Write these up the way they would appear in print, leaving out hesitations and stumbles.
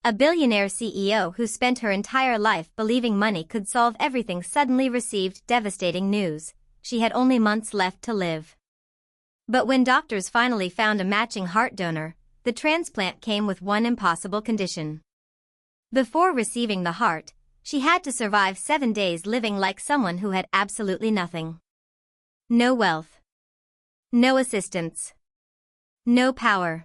A billionaire CEO who spent her entire life believing money could solve everything suddenly received devastating news. She had only months left to live. But when doctors finally found a matching heart donor, the transplant came with one impossible condition. Before receiving the heart, she had to survive 7 days living like someone who had absolutely nothing. No wealth. No assistance. No power.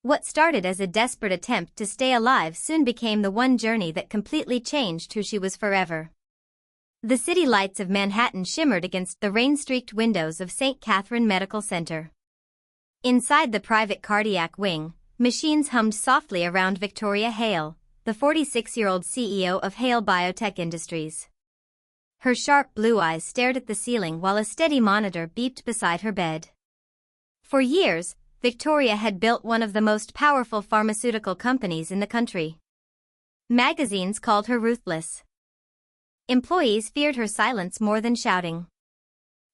What started as a desperate attempt to stay alive soon became the one journey that completely changed who she was forever. The city lights of Manhattan shimmered against the rain-streaked windows of St. Catherine Medical Center. Inside the private cardiac wing, machines hummed softly around Victoria Hale, the 46-year-old CEO of Hale Biotech Industries. Her sharp blue eyes stared at the ceiling while a steady monitor beeped beside her bed. For years, Victoria had built one of the most powerful pharmaceutical companies in the country. Magazines called her ruthless. Employees feared her silence more than shouting.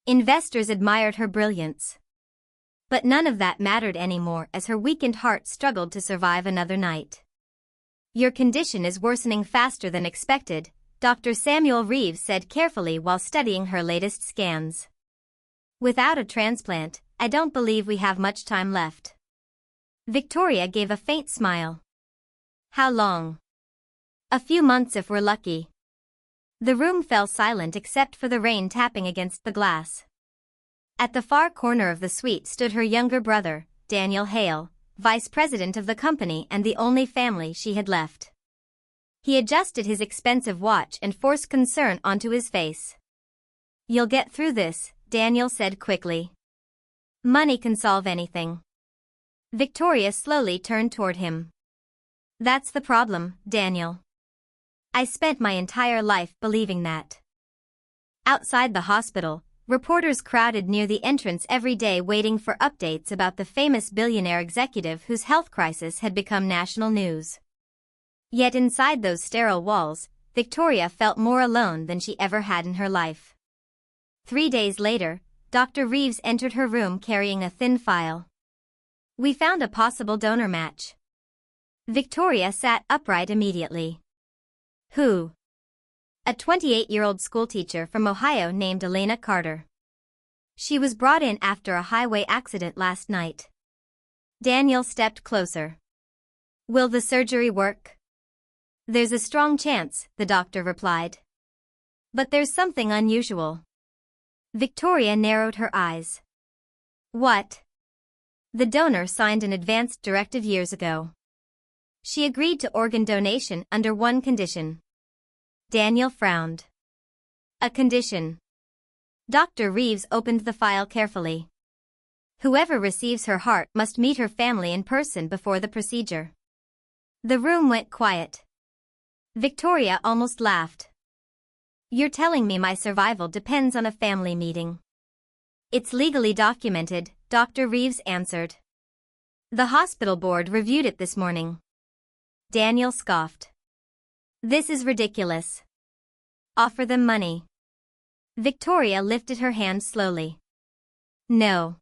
Investors admired her brilliance. But none of that mattered anymore as her weakened heart struggled to survive another night. "Your condition is worsening faster than expected," Dr. Samuel Reeves said carefully while studying her latest scans. "Without a transplant, I don't believe we have much time left." Victoria gave a faint smile. "How long?" "A few months if we're lucky." The room fell silent except for the rain tapping against the glass. At the far corner of the suite stood her younger brother, Daniel Hale, vice president of the company and the only family she had left. He adjusted his expensive watch and forced concern onto his face. "You'll get through this," Daniel said quickly. "Money can solve anything." Victoria slowly turned toward him. "That's the problem, Daniel. I spent my entire life believing that." Outside the hospital, reporters crowded near the entrance every day waiting for updates about the famous billionaire executive whose health crisis had become national news. Yet inside those sterile walls, Victoria felt more alone than she ever had in her life. 3 days later, Dr. Reeves entered her room carrying a thin file. "We found a possible donor match." Victoria sat upright immediately. "Who?" "A 28-year-old schoolteacher from Ohio named Elena Carter. She was brought in after a highway accident last night." Daniel stepped closer. "Will the surgery work?" "There's a strong chance," the doctor replied. "But there's something unusual." Victoria narrowed her eyes. "What?" "The donor signed an advanced directive years ago. She agreed to organ donation under one condition." Daniel frowned. "A condition?" Dr. Reeves opened the file carefully. "Whoever receives her heart must meet her family in person before the procedure." The room went quiet. Victoria almost laughed. "You're telling me my survival depends on a family meeting?" "It's legally documented," Dr. Reeves answered. "The hospital board reviewed it this morning." Daniel scoffed. "This is ridiculous. Offer them money." Victoria lifted her hand slowly. "No."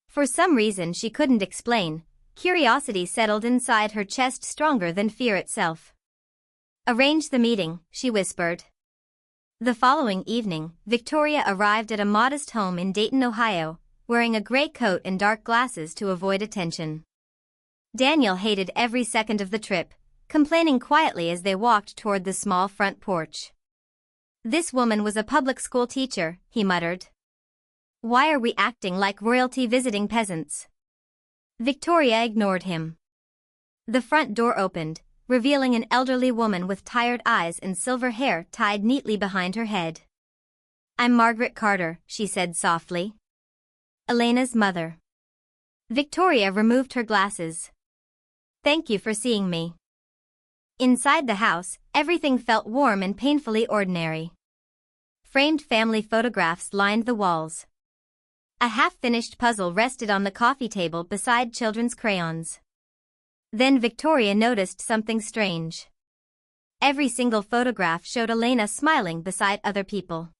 For some reason she couldn't explain, curiosity settled inside her chest stronger than fear itself. "Arrange the meeting," she whispered. The following evening, Victoria arrived at a modest home in Dayton, Ohio, wearing a gray coat and dark glasses to avoid attention. Daniel hated every second of the trip, complaining quietly as they walked toward the small front porch. "This woman was a public school teacher," he muttered. "Why are we acting like royalty visiting peasants?" Victoria ignored him. The front door opened, revealing an elderly woman with tired eyes and silver hair tied neatly behind her head. "I'm Margaret Carter," she said softly. "Elena's mother." Victoria removed her glasses. "Thank you for seeing me." Inside the house, everything felt warm and painfully ordinary. Framed family photographs lined the walls. A half-finished puzzle rested on the coffee table beside children's crayons. Then Victoria noticed something strange. Every single photograph showed Elena smiling beside other people.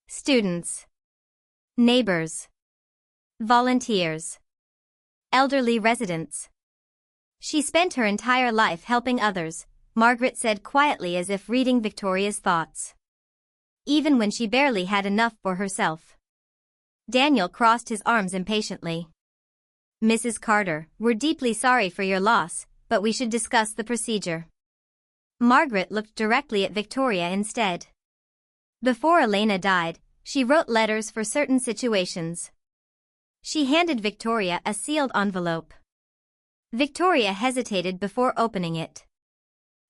Students. Neighbors. Volunteers. Elderly residents. She spent her entire life helping others, Margaret said quietly as if reading Victoria's thoughts. Even when she barely had enough for herself. Daniel crossed his arms impatiently. Mrs. Carter, we're deeply sorry for your loss, but we should discuss the procedure. Margaret looked directly at Victoria instead. Before Elena died, she wrote letters for certain situations. She handed Victoria a sealed envelope. Victoria hesitated before opening it.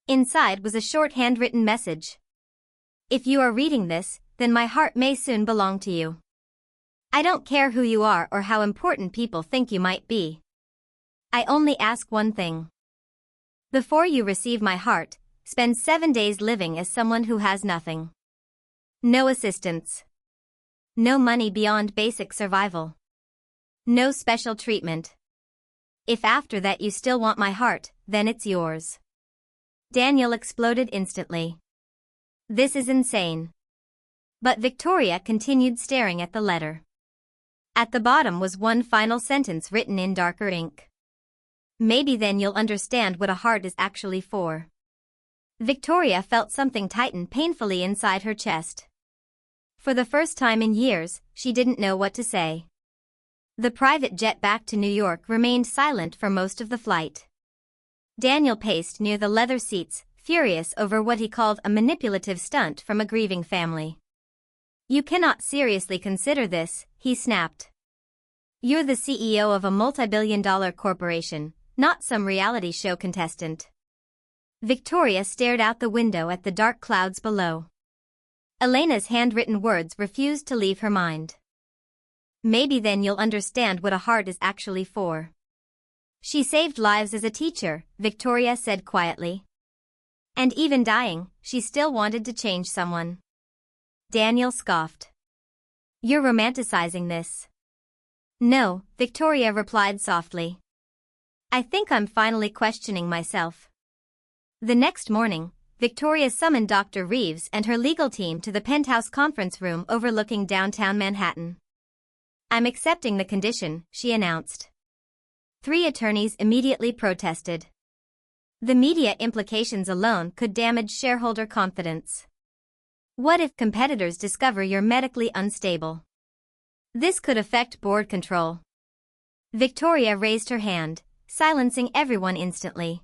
Inside was a short handwritten message. If you are reading this, then my heart may soon belong to you. I don't care who you are or how important people think you might be. I only ask one thing. Before you receive my heart, spend 7 days living as someone who has nothing. No assistance. No money beyond basic survival. No special treatment. If after that you still want my heart, then it's yours. Daniel exploded instantly. This is insane. But Victoria continued staring at the letter. At the bottom was one final sentence written in darker ink. Maybe then you'll understand what a heart is actually for. Victoria felt something tighten painfully inside her chest. For the first time in years, she didn't know what to say. The private jet back to New York remained silent for most of the flight. Daniel paced near the leather seats, furious over what he called a manipulative stunt from a grieving family. You cannot seriously consider this, he snapped. You're the CEO of a multi-billion-dollar corporation, not some reality show contestant. Victoria stared out the window at the dark clouds below. Elena's handwritten words refused to leave her mind. Maybe then you'll understand what a heart is actually for. She saved lives as a teacher, Victoria said quietly. And even dying, she still wanted to change someone. Daniel scoffed. You're romanticizing this. No, Victoria replied softly. I think I'm finally questioning myself. The next morning, Victoria summoned Dr. Reeves and her legal team to the penthouse conference room overlooking downtown Manhattan. I'm accepting the condition, she announced. 3 attorneys immediately protested. The media implications alone could damage shareholder confidence. What if competitors discover you're medically unstable? This could affect board control. Victoria raised her hand, silencing everyone instantly.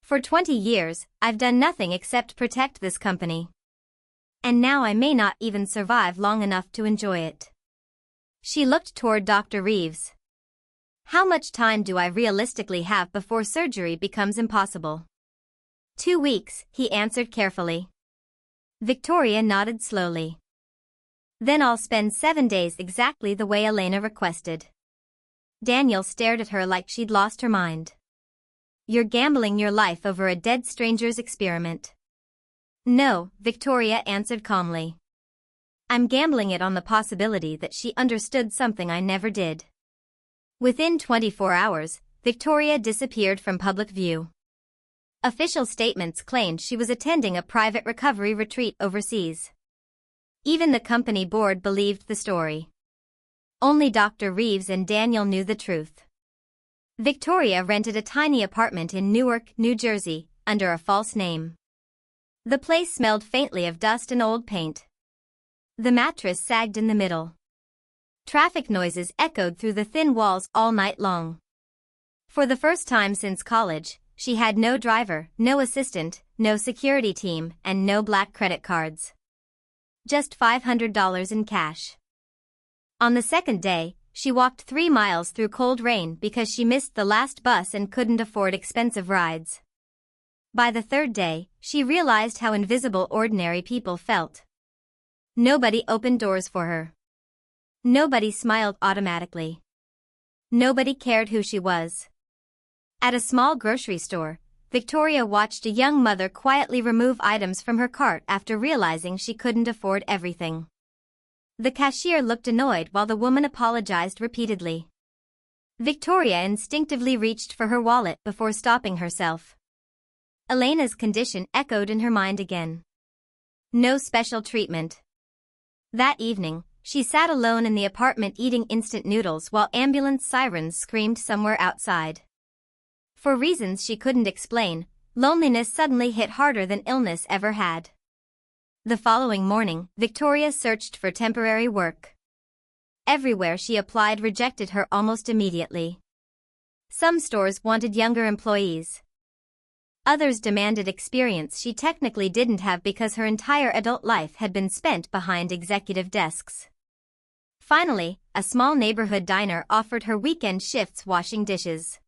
For 20 years, I've done nothing except protect this company. And now I may not even survive long enough to enjoy it. She looked toward Dr. Reeves. How much time do I realistically have before surgery becomes impossible? 2 weeks, he answered carefully. Victoria nodded slowly. Then I'll spend 7 days exactly the way Elena requested. Daniel stared at her like she'd lost her mind. You're gambling your life over a dead stranger's experiment. No, Victoria answered calmly. I'm gambling it on the possibility that she understood something I never did. Within 24 hours, Victoria disappeared from public view. Official statements claimed she was attending a private recovery retreat overseas. Even the company board believed the story. Only Dr. Reeves and Daniel knew the truth. Victoria rented a tiny apartment in Newark, New Jersey, under a false name. The place smelled faintly of dust and old paint. The mattress sagged in the middle. Traffic noises echoed through the thin walls all night long. For the first time since college, she had no driver, no assistant, no security team, and no black credit cards. Just $500 in cash. On the second day, she walked 3 miles through cold rain because she missed the last bus and couldn't afford expensive rides. By the third day, she realized how invisible ordinary people felt. Nobody opened doors for her. Nobody smiled automatically. Nobody cared who she was. At a small grocery store, Victoria watched a young mother quietly remove items from her cart after realizing she couldn't afford everything. The cashier looked annoyed while the woman apologized repeatedly. Victoria instinctively reached for her wallet before stopping herself. Elena's condition echoed in her mind again. No special treatment. That evening, she sat alone in the apartment eating instant noodles while ambulance sirens screamed somewhere outside. For reasons she couldn't explain, loneliness suddenly hit harder than illness ever had. The following morning, Victoria searched for temporary work. Everywhere she applied rejected her almost immediately. Some stores wanted younger employees. Others demanded experience she technically didn't have because her entire adult life had been spent behind executive desks. Finally, a small neighborhood diner offered her weekend shifts washing dishes.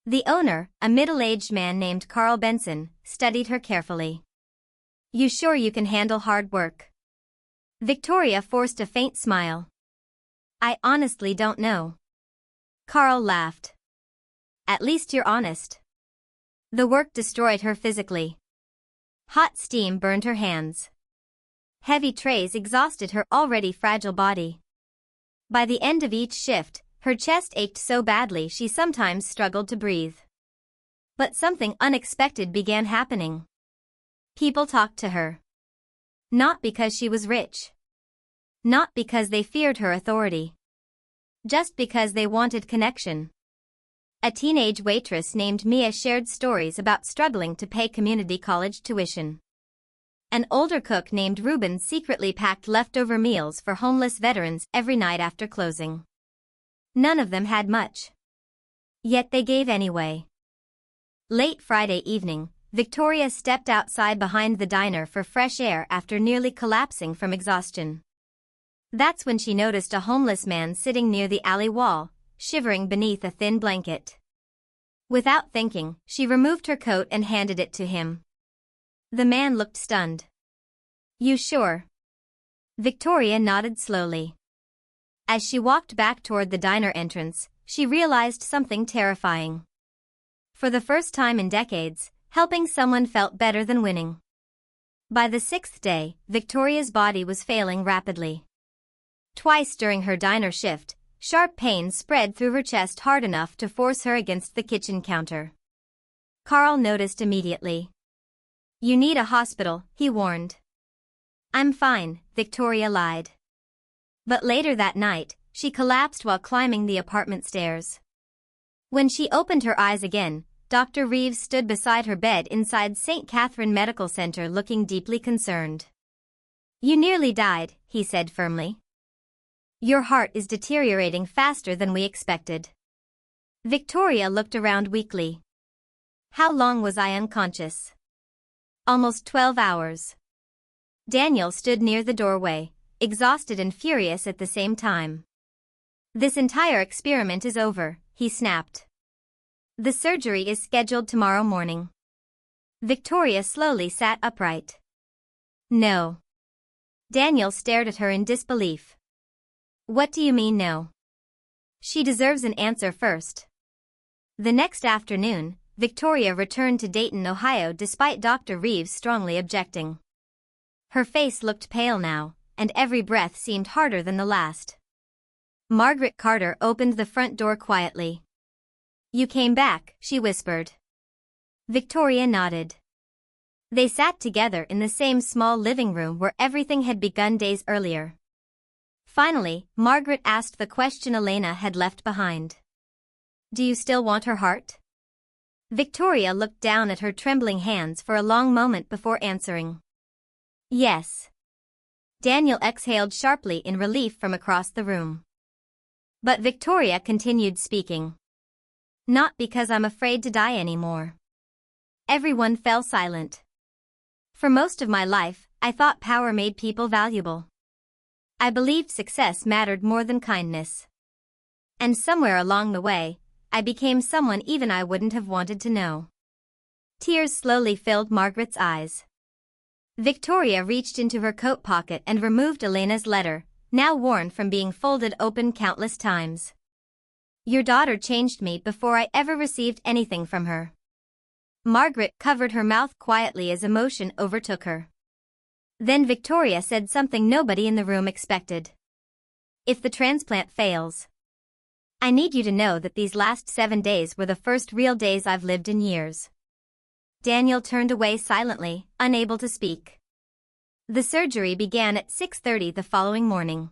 The owner, a middle-aged man named Carl Benson, studied her carefully. "You sure you can handle hard work?" Victoria forced a faint smile. "I honestly don't know." Carl laughed. "At least you're honest." The work destroyed her physically. Hot steam burned her hands. Heavy trays exhausted her already fragile body. By the end of each shift, her chest ached so badly she sometimes struggled to breathe. But something unexpected began happening. People talked to her. Not because she was rich. Not because they feared her authority. Just because they wanted connection. A teenage waitress named Mia shared stories about struggling to pay community college tuition. An older cook named Ruben secretly packed leftover meals for homeless veterans every night after closing. None of them had much. Yet they gave anyway. Late Friday evening, Victoria stepped outside behind the diner for fresh air after nearly collapsing from exhaustion. That's when she noticed a homeless man sitting near the alley wall, shivering beneath a thin blanket. Without thinking, she removed her coat and handed it to him. The man looked stunned. "You sure?" Victoria nodded slowly. As she walked back toward the diner entrance, she realized something terrifying. For the first time in decades, helping someone felt better than winning. By the 6th day, Victoria's body was failing rapidly. Twice during her diner shift, sharp pains spread through her chest hard enough to force her against the kitchen counter. Carl noticed immediately. "You need a hospital," he warned. "I'm fine," Victoria lied. But later that night, she collapsed while climbing the apartment stairs. When she opened her eyes again, Dr. Reeves stood beside her bed inside St. Catherine Medical Center looking deeply concerned. "You nearly died," he said firmly. "Your heart is deteriorating faster than we expected." Victoria looked around weakly. "How long was I unconscious?" "Almost 12 hours. Daniel stood near the doorway, exhausted and furious at the same time. "This entire experiment is over," he snapped. "The surgery is scheduled tomorrow morning." Victoria slowly sat upright. "No." Daniel stared at her in disbelief. "What do you mean no?" "She deserves an answer first." The next afternoon, Victoria returned to Dayton, Ohio despite Dr. Reeves strongly objecting. Her face looked pale now, and every breath seemed harder than the last. Margaret Carter opened the front door quietly. "You came back," she whispered. Victoria nodded. They sat together in the same small living room where everything had begun days earlier. Finally, Margaret asked the question Elena had left behind. "Do you still want her heart?" Victoria looked down at her trembling hands for a long moment before answering. "Yes." Daniel exhaled sharply in relief from across the room. But Victoria continued speaking. "Not because I'm afraid to die anymore." Everyone fell silent. "For most of my life, I thought power made people valuable. I believed success mattered more than kindness. And somewhere along the way, I became someone even I wouldn't have wanted to know." Tears slowly filled Margaret's eyes. Victoria reached into her coat pocket and removed Elena's letter, now worn from being folded open countless times. "Your daughter changed me before I ever received anything from her." Margaret covered her mouth quietly as emotion overtook her. Then Victoria said something nobody in the room expected. "If the transplant fails, I need you to know that these last 7 days were the first real days I've lived in years." Daniel turned away silently, unable to speak. The surgery began at 6:30 the following morning.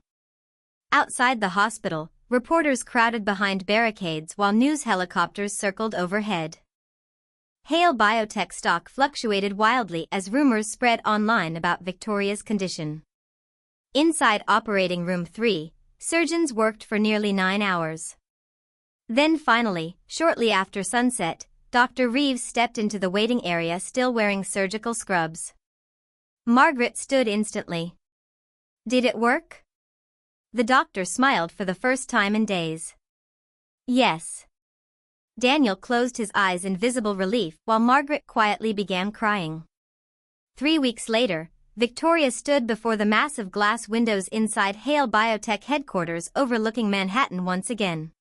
Outside the hospital, reporters crowded behind barricades while news helicopters circled overhead. Hale Biotech stock fluctuated wildly as rumors spread online about Victoria's condition. Inside operating room 3, surgeons worked for nearly 9 hours. Then finally, shortly after sunset, Dr. Reeves stepped into the waiting area still wearing surgical scrubs. Margaret stood instantly. "Did it work?" The doctor smiled for the first time in days. "Yes." Daniel closed his eyes in visible relief while Margaret quietly began crying. 3 weeks later, Victoria stood before the massive glass windows inside Hale Biotech headquarters overlooking Manhattan once again.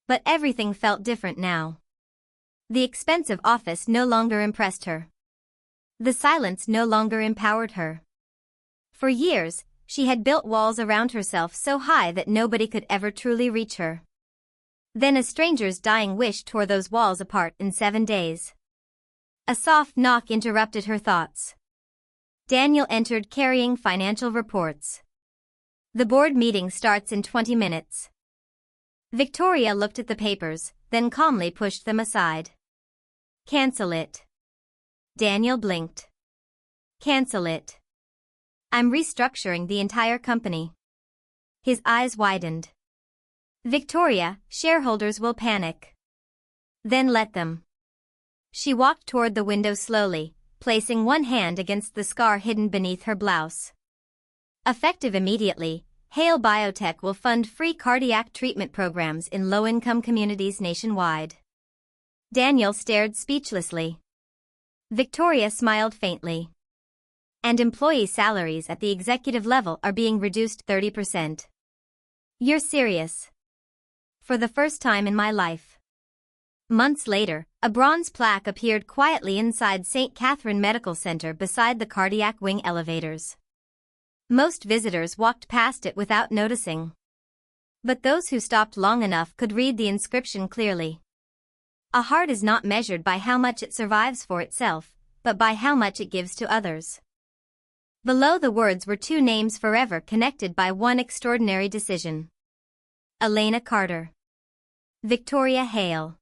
But everything felt different now. The expensive office no longer impressed her. The silence no longer empowered her. For years, she had built walls around herself so high that nobody could ever truly reach her. Then a stranger's dying wish tore those walls apart in 7 days. A soft knock interrupted her thoughts. Daniel entered carrying financial reports. "The board meeting starts in 20 minutes. Victoria looked at the papers, then calmly pushed them aside. "Cancel it." Daniel blinked. "Cancel it. I'm restructuring the entire company." His eyes widened. "Victoria, shareholders will panic." "Then let them." She walked toward the window slowly, placing one hand against the scar hidden beneath her blouse. Effective immediately, Hale Biotech will fund free cardiac treatment programs in low-income communities nationwide. Daniel stared speechlessly. Victoria smiled faintly. "And employee salaries at the executive level are being reduced 30%. You're serious?" "For the first time in my life." Months later, a bronze plaque appeared quietly inside St. Catherine Medical Center beside the cardiac wing elevators. Most visitors walked past it without noticing. But those who stopped long enough could read the inscription clearly. A heart is not measured by how much it survives for itself, but by how much it gives to others. Below the words were 2 names forever connected by one extraordinary decision. Elena Carter. Victoria Hale.